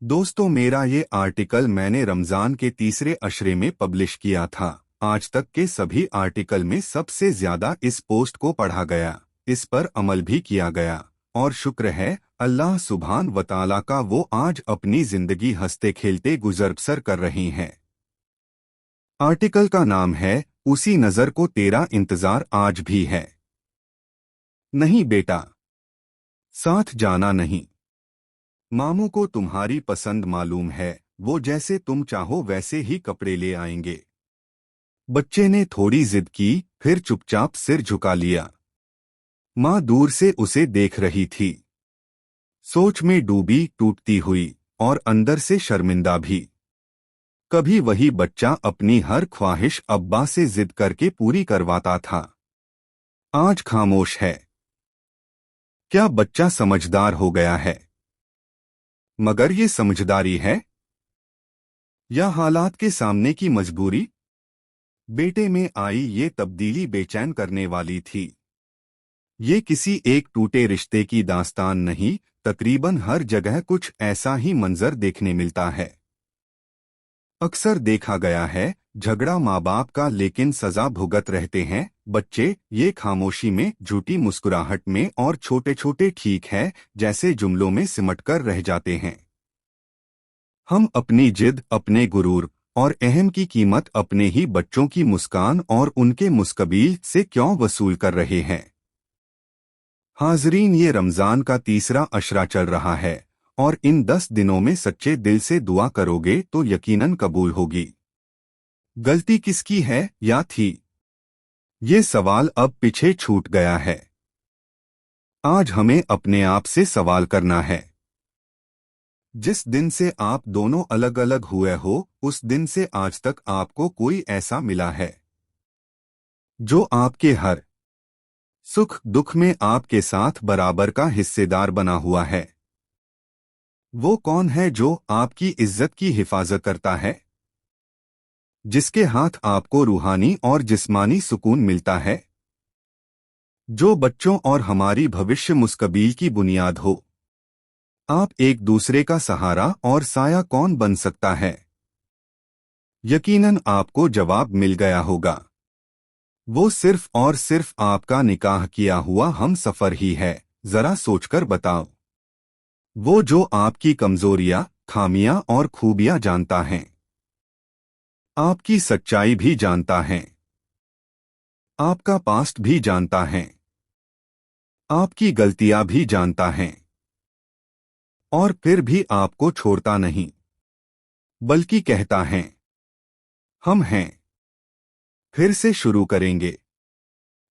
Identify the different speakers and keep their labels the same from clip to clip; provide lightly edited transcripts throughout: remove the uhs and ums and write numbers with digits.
Speaker 1: दोस्तों, मेरा ये आर्टिकल मैंने रमजान के तीसरे अशरे में पब्लिश किया था। आज तक के सभी आर्टिकल में सबसे ज्यादा इस पोस्ट को पढ़ा गया, इस पर अमल भी किया गया और शुक्र है अल्लाह सुभान व तआला का, वो आज अपनी जिंदगी हंसते खेलते गुजर बसर कर रही हैं। आर्टिकल का नाम है, उसी नजर को तेरा इंतजार आज भी है। नहीं बेटा, साथ जाना नहीं। मामू को तुम्हारी पसंद मालूम है, वो जैसे तुम चाहो वैसे ही कपड़े ले आएंगे। बच्चे ने थोड़ी जिद की, फिर चुपचाप सिर झुका लिया। माँ दूर से उसे देख रही थी, सोच में डूबी, टूटती हुई और अंदर से शर्मिंदा भी। कभी वही बच्चा अपनी हर ख्वाहिश अब्बा से जिद करके पूरी करवाता था, आज खामोश है। क्या बच्चा समझदार हो गया है? मगर ये समझदारी है या हालात के सामने की मजबूरी? बेटे में आई ये तब्दीली बेचैन करने वाली थी। ये किसी एक टूटे रिश्ते की दास्तान नहीं, तकरीबन हर जगह कुछ ऐसा ही मंजर देखने मिलता है। अक्सर देखा गया है, झगड़ा माँ बाप का लेकिन सजा भुगत रहते हैं बच्चे, ये खामोशी में, झूठी मुस्कुराहट में और छोटे छोटे ठीक है जैसे जुमलों में सिमटकर रह जाते हैं। हम अपनी जिद, अपने गुरूर और अहम की कीमत अपने ही बच्चों की मुस्कान और उनके मुस्कबील से क्यों वसूल कर रहे हैं? हाजरीन, ये रमजान का तीसरा अशरा चल रहा है और इन 10 दिनों में सच्चे दिल से दुआ करोगे तो यकीनन कबूल होगी। गलती किसकी है या थी, ये सवाल अब पीछे छूट गया है। आज हमें अपने आप से सवाल करना है। जिस दिन से आप दोनों अलग अलग हुए हो, उस दिन से आज तक आपको कोई ऐसा मिला है जो आपके हर सुख दुख में आपके साथ बराबर का हिस्सेदार बना हुआ है? वो कौन है जो आपकी इज्जत की हिफाजत करता है, जिसके हाथ आपको रूहानी और जिस्मानी सुकून मिलता है, जो बच्चों और हमारी भविष्य मुस्तकबिल की बुनियाद हो? आप एक दूसरे का सहारा और साया कौन बन सकता है? यकीनन आपको जवाब मिल गया होगा, वो सिर्फ और सिर्फ आपका निकाह किया हुआ हम सफर ही है। जरा सोचकर बताओ, वो जो आपकी कमजोरियां, खामियां और खूबियां जानता है, आपकी सच्चाई भी जानता है, आपका पास्ट भी जानता है, आपकी गलतियां भी जानता है, और फिर भी आपको छोड़ता नहीं, बल्कि कहता है, हम हैं, फिर से शुरू करेंगे।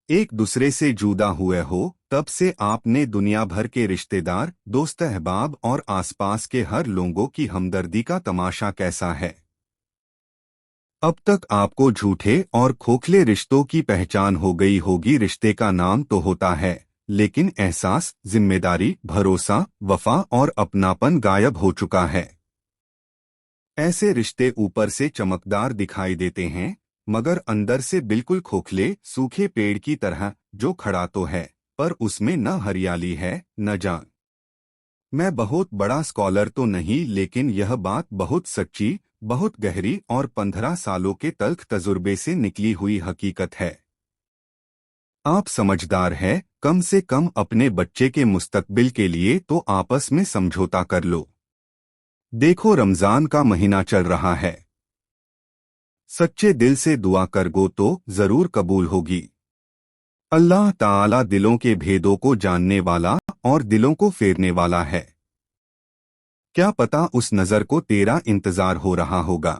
Speaker 1: एक दूसरे से जुदा हुए हो तब से आपने दुनिया भर के रिश्तेदार, दोस्त, अहबाब और आसपास के हर लोगों की हमदर्दी का तमाशा कैसा है? अब तक आपको झूठे और खोखले रिश्तों की पहचान हो गई होगी। रिश्ते का नाम तो होता है, लेकिन एहसास, जिम्मेदारी, भरोसा, वफा और अपनापन गायब हो चुका है। ऐसे रिश्ते ऊपर से चमकदार दिखाई देते हैं, मगर अंदर से बिल्कुल खोखले, सूखे पेड़ की तरह, जो खड़ा तो है पर उसमें न हरियाली है न जान। मैं बहुत बड़ा स्कॉलर तो नहीं, लेकिन यह बात बहुत सच्ची, बहुत गहरी और 15 सालों के तल्ख तजुर्बे से निकली हुई हकीकत है। आप समझदार हैं, कम से कम अपने बच्चे के मुस्तकबिल के लिए तो आपस में समझौता कर लो। देखो, रमजान का महीना चल रहा है, सच्चे दिल से दुआ करगो तो जरूर कबूल होगी। अल्लाह ताला दिलों के भेदों को जानने वाला और दिलों को फेरने वाला है। क्या पता उस नजर को तेरा इंतजार हो रहा होगा।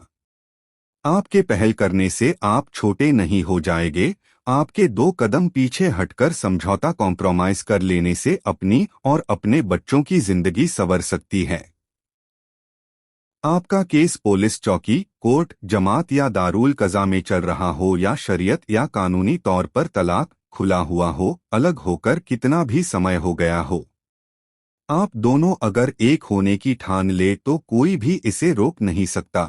Speaker 1: आपके पहल करने से आप छोटे नहीं हो जाएंगे। आपके 2 कदम पीछे हटकर समझौता, कॉम्प्रोमाइज कर लेने से अपनी और अपने बच्चों की जिंदगी संवर सकती है। आपका केस पुलिस चौकी, कोर्ट, जमात या दारुल कज़ा में चल रहा हो, या शरीयत या कानूनी तौर पर तलाक खुला हुआ हो, अलग होकर कितना भी समय हो गया हो, आप दोनों अगर एक होने की ठान ले तो कोई भी इसे रोक नहीं सकता।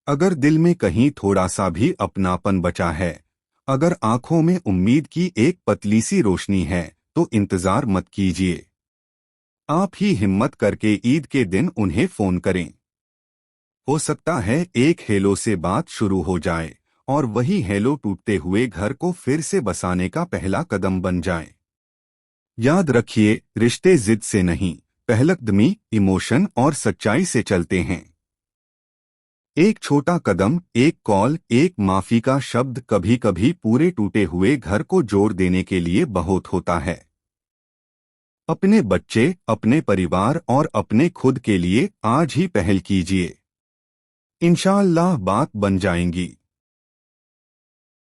Speaker 1: अगर दिल में कहीं थोड़ा सा भी अपनापन बचा है, अगर आंखों में उम्मीद की एक पतली सी रोशनी है, तो इंतजार मत कीजिए। आप ही हिम्मत करके ईद के दिन उन्हें फोन करें। हो सकता है एक हेलो से बात शुरू हो जाए और वही हेलो टूटते हुए घर को फिर से बसाने का पहला कदम बन जाए। याद रखिए, रिश्ते जिद से नहीं, पहलकदमी, इमोशन और सच्चाई से चलते हैं। एक छोटा कदम, एक कॉल, एक माफी का शब्द कभी कभी पूरे टूटे हुए घर को जोड़ देने के लिए बहुत होता है। अपने बच्चे, अपने परिवार और अपने खुद के लिए आज ही पहल कीजिए। इंशाअल्लाह बात बन जाएंगी।